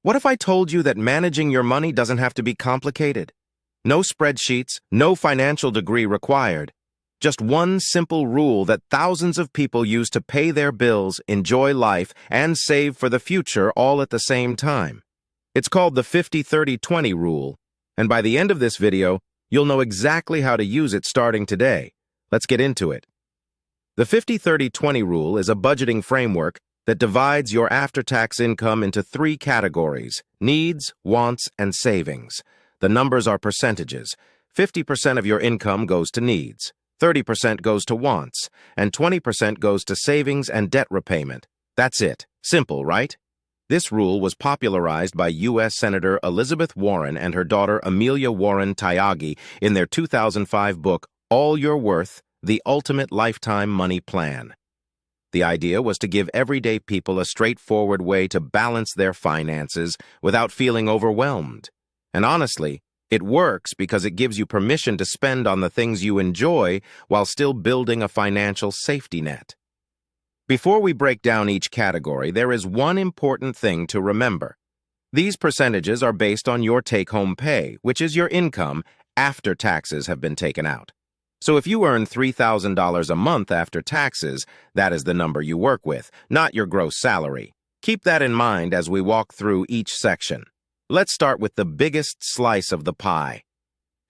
What if I told you that managing your money doesn't have to be complicated? No spreadsheets, no financial degree required. Just one simple rule that thousands of people use to pay their bills, enjoy life, and save for the future all at the same time. It's called the 50-30-20 rule, and by the end of this video, you'll know exactly how to use it starting today. Let's get into it. The 50-30-20 rule is a budgeting framework that divides your after-tax income into three categories: needs, wants, and savings. The numbers are percentages. 50% of your income goes to needs, 30% goes to wants, and 20% goes to savings and debt repayment. That's it. Simple, right? This rule was popularized by U.S. Senator Elizabeth Warren and her daughter Amelia Warren Tyagi in their 2005 book, All Your Worth: The Ultimate Lifetime Money Plan. The idea was to give everyday people a straightforward way to balance their finances without feeling overwhelmed. And honestly, it works because it gives you permission to spend on the things you enjoy while still building a financial safety net. Before we break down each category, there is one important thing to remember. These percentages are based on your take-home pay, which is your income after taxes have been taken out. So if you earn $3,000 a month after taxes, that is the number you work with, not your gross salary. Keep that in mind as we walk through each section. Let's start with the biggest slice of the pie.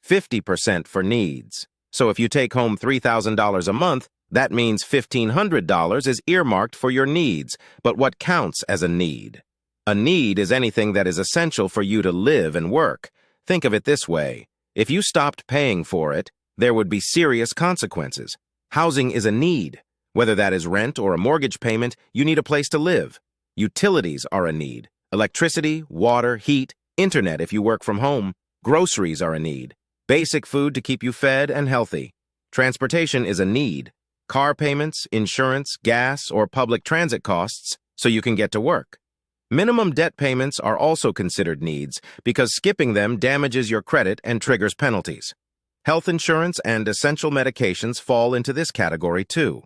50% for needs. So if you take home $3,000 a month, that means $1,500 is earmarked for your needs. But what counts as a need? A need is anything that is essential for you to live and work. Think of it this way. If you stopped paying for it, there would be serious consequences. Housing is a need. Whether that is rent or a mortgage payment, you need a place to live. Utilities are a need. Electricity, water, heat, internet if you work from home. Groceries are a need. Basic food to keep you fed and healthy. Transportation is a need. Car payments, insurance, gas, or public transit costs so you can get to work. Minimum debt payments are also considered needs because skipping them damages your credit and triggers penalties. Health insurance and essential medications fall into this category too.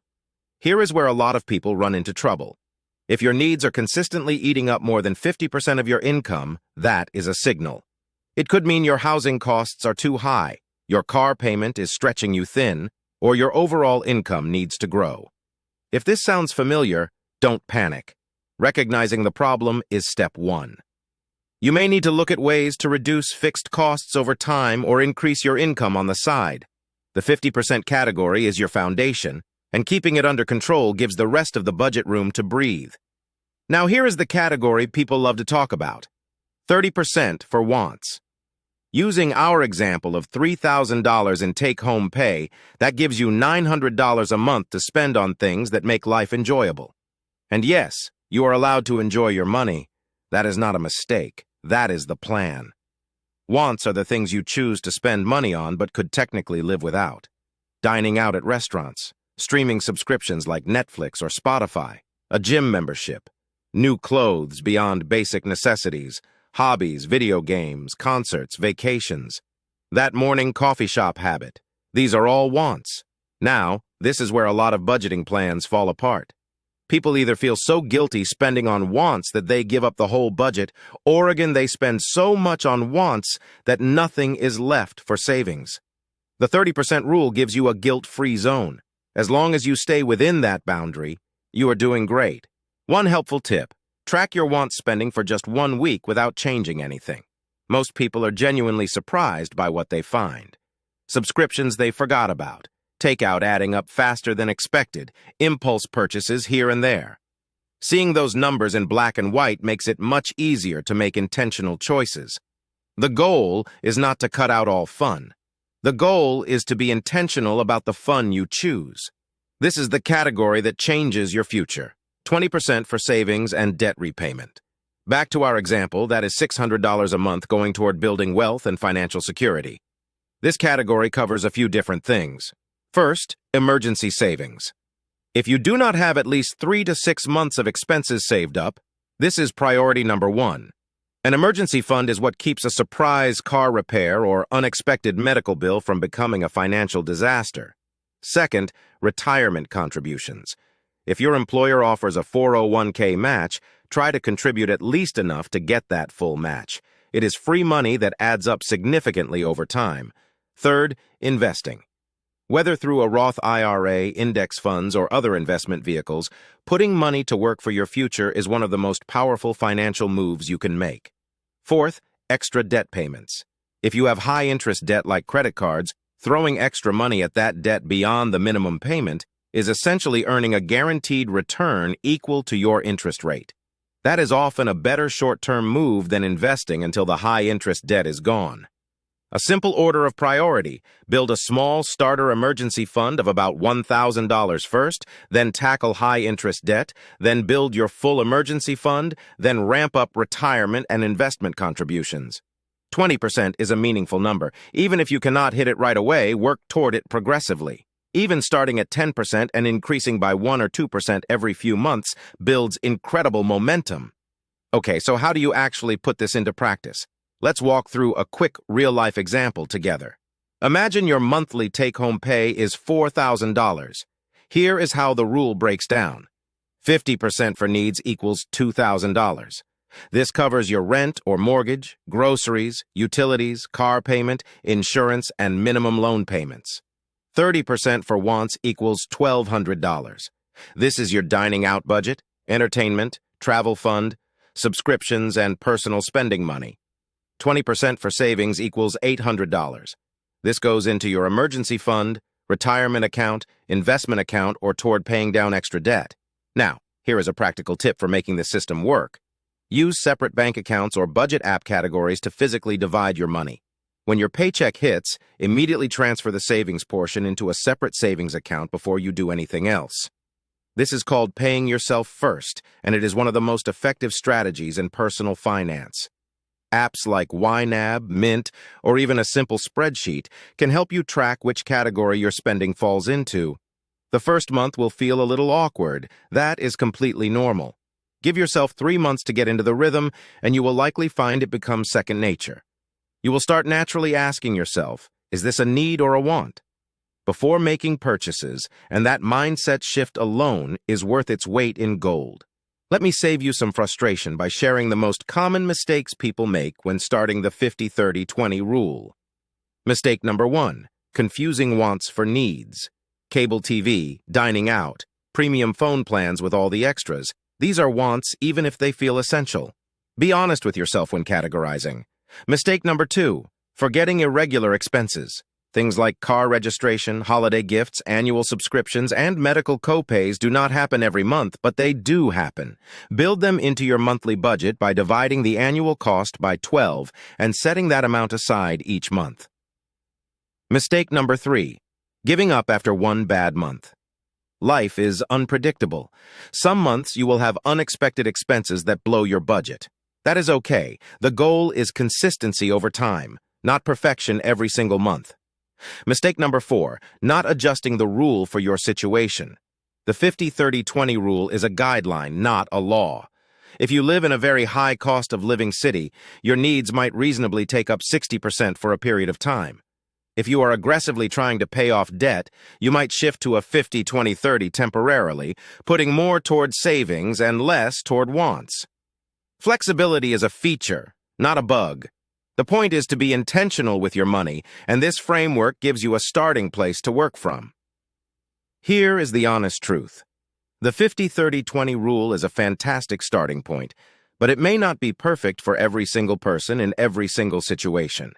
Here is where a lot of people run into trouble. If your needs are consistently eating up more than 50% of your income, that is a signal. It could mean your housing costs are too high, your car payment is stretching you thin, or your overall income needs to grow. If this sounds familiar, don't panic. Recognizing the problem is step one. You may need to look at ways to reduce fixed costs over time or increase your income on the side. The 50% category is your foundation, and keeping it under control gives the rest of the budget room to breathe. Now here is the category people love to talk about. 30% for wants. Using our example of $3,000 in take-home pay, that gives you $900 a month to spend on things that make life enjoyable. And yes, you are allowed to enjoy your money. That is not a mistake. That is the plan. Wants are the things you choose to spend money on but could technically live without. Dining out at restaurants, streaming subscriptions like Netflix or Spotify, a gym membership, new clothes beyond basic necessities, hobbies, video games, concerts, vacations, that morning coffee shop habit. These are all wants. Now, this is where a lot of budgeting plans fall apart. People either feel so guilty spending on wants that they give up the whole budget, or again they spend so much on wants that nothing is left for savings. The 30% rule gives you a guilt-free zone. As long as you stay within that boundary, you are doing great. One helpful tip: track your want spending for just 1 week without changing anything. Most people are genuinely surprised by what they find. Subscriptions they forgot about. Takeout adding up faster than expected, impulse purchases here and there. Seeing those numbers in black and white makes it much easier to make intentional choices. The goal is not to cut out all fun. The goal is to be intentional about the fun you choose. This is the category that changes your future. 20% for savings and debt repayment. Back to our example, that is $600 a month going toward building wealth and financial security. This category covers a few different things. First, emergency savings. If you do not have at least 3 to 6 months of expenses saved up, this is priority number 1. An emergency fund is what keeps a surprise car repair or unexpected medical bill from becoming a financial disaster. Second, retirement contributions. If your employer offers a 401k match, try to contribute at least enough to get that full match. It is free money that adds up significantly over time. Third, investing. Whether through a Roth IRA, index funds, or other investment vehicles, putting money to work for your future is one of the most powerful financial moves you can make. Fourth, extra debt payments. If you have high-interest debt like credit cards, throwing extra money at that debt beyond the minimum payment is essentially earning a guaranteed return equal to your interest rate. That is often a better short-term move than investing until the high-interest debt is gone. A simple order of priority: build a small starter emergency fund of about $1,000 first, then tackle high-interest debt, then build your full emergency fund, then ramp up retirement and investment contributions. 20% is a meaningful number. Even if you cannot hit it right away, work toward it progressively. Even starting at 10% and increasing by 1 or 2% every few months builds incredible momentum. Okay, so how do you actually put this into practice? Let's walk through a quick real-life example together. Imagine your monthly take-home pay is $4,000. Here is how the rule breaks down. 50% for needs equals $2,000. This covers your rent or mortgage, groceries, utilities, car payment, insurance, and minimum loan payments. 30% for wants equals $1,200. This is your dining out budget, entertainment, travel fund, subscriptions, and personal spending money. 20% for savings equals $800. This goes into your emergency fund, retirement account, investment account, or toward paying down extra debt. Now, here is a practical tip for making the system work. Use separate bank accounts or budget app categories to physically divide your money. When your paycheck hits, immediately transfer the savings portion into a separate savings account before you do anything else. This is called paying yourself first, and it is one of the most effective strategies in personal finance. Apps like YNAB, Mint, or even a simple spreadsheet can help you track which category your spending falls into. The first month will feel a little awkward. That is completely normal. Give yourself 3 months to get into the rhythm, and you will likely find it becomes second nature. You will start naturally asking yourself, is this a need or a want? Before making purchases, and that mindset shift alone is worth its weight in gold. Let me save you some frustration by sharing the most common mistakes people make when starting the 50-30-20 rule. Mistake number 1, confusing wants for needs. Cable TV, dining out, premium phone plans with all the extras. These are wants even if they feel essential. Be honest with yourself when categorizing. Mistake number 2, forgetting irregular expenses. Things like car registration, holiday gifts, annual subscriptions, and medical copays do not happen every month, but they do happen. Build them into your monthly budget by dividing the annual cost by 12 and setting that amount aside each month. Mistake number 3, giving up after one bad month. Life is unpredictable. Some months you will have unexpected expenses that blow your budget. That is okay. The goal is consistency over time, not perfection every single month. Mistake number 4, not adjusting the rule for your situation. The 50-30-20 rule is a guideline, not a law. If you live in a very high cost of living city, your needs might reasonably take up 60% for a period of time. If you are aggressively trying to pay off debt, you might shift to a 50-20-30 temporarily, putting more toward savings and less toward wants. Flexibility is a feature, not a bug. The point is to be intentional with your money, and this framework gives you a starting place to work from. Here is the honest truth. The 50-30-20 rule is a fantastic starting point, but it may not be perfect for every single person in every single situation.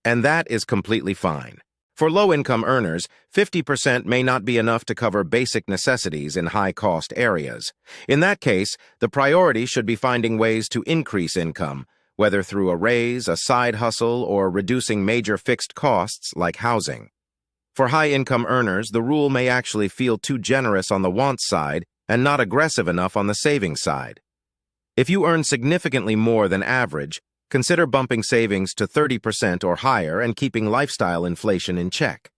And that is completely fine. For low-income earners, 50% may not be enough to cover basic necessities in high-cost areas. In that case, the priority should be finding ways to increase income, whether through a raise, a side hustle, or reducing major fixed costs like housing. For high-income earners, the rule may actually feel too generous on the wants side and not aggressive enough on the savings side. If you earn significantly more than average, consider bumping savings to 30% or higher and keeping lifestyle inflation in check.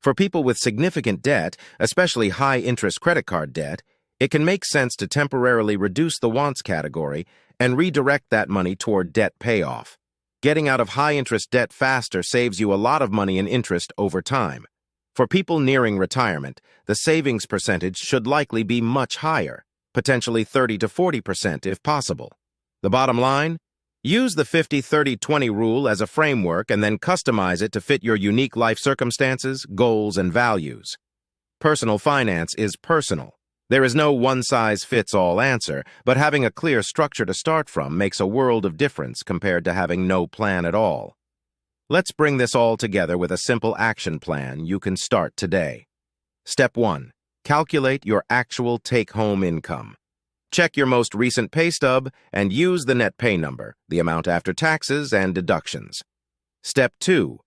For people with significant debt, especially high-interest credit card debt, it can make sense to temporarily reduce the wants category and redirect that money toward debt payoff. Getting out of high-interest debt faster saves you a lot of money in interest over time. For people nearing retirement, the savings percentage should likely be much higher, potentially 30 to 40% if possible. The bottom line? Use the 50-30-20 rule as a framework and then customize it to fit your unique life circumstances, goals, and values. Personal finance is personal. There is no one-size-fits-all answer, but having a clear structure to start from makes a world of difference compared to having no plan at all. Let's bring this all together with a simple action plan you can start today. Step 1. Calculate your actual take-home income. Check your most recent pay stub and use the net pay number, the amount after taxes and deductions. Step 2.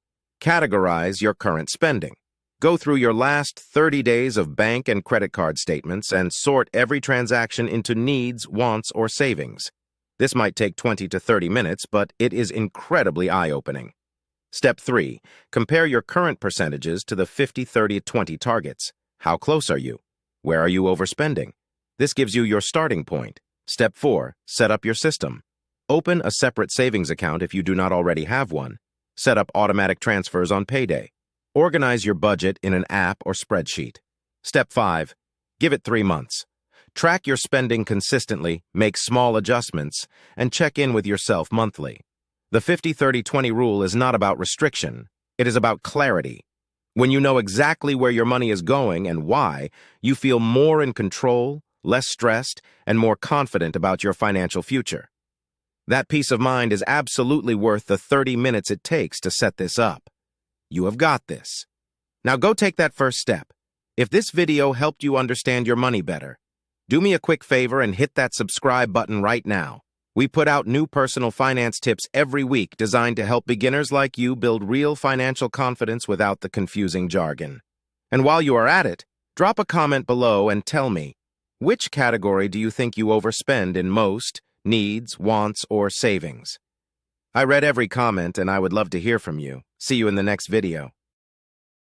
Categorize your current spending. Go through your last 30 days of bank and credit card statements and sort every transaction into needs, wants, or savings. This might take 20 to 30 minutes, but it is incredibly eye-opening. Step 3. Compare your current percentages to the 50-30-20 targets. How close are you? Where are you overspending? This gives you your starting point. Step 4. Set up your system. Open a separate savings account if you do not already have one. Set up automatic transfers on payday. Organize your budget in an app or spreadsheet. Step 5. Give it 3 months. Track your spending consistently, make small adjustments, and check in with yourself monthly. The 50-30-20 rule is not about restriction. It is about clarity. When you know exactly where your money is going and why, you feel more in control, less stressed, and more confident about your financial future. That peace of mind is absolutely worth the 30 minutes it takes to set this up. You have got this. Now go take that first step. If this video helped you understand your money better, do me a quick favor and hit that subscribe button right now. We put out new personal finance tips every week designed to help beginners like you build real financial confidence without the confusing jargon. And while you are at it, drop a comment below and tell me, which category do you think you overspend in most, needs, wants, or savings? I read every comment and I would love to hear from you. See you in the next video.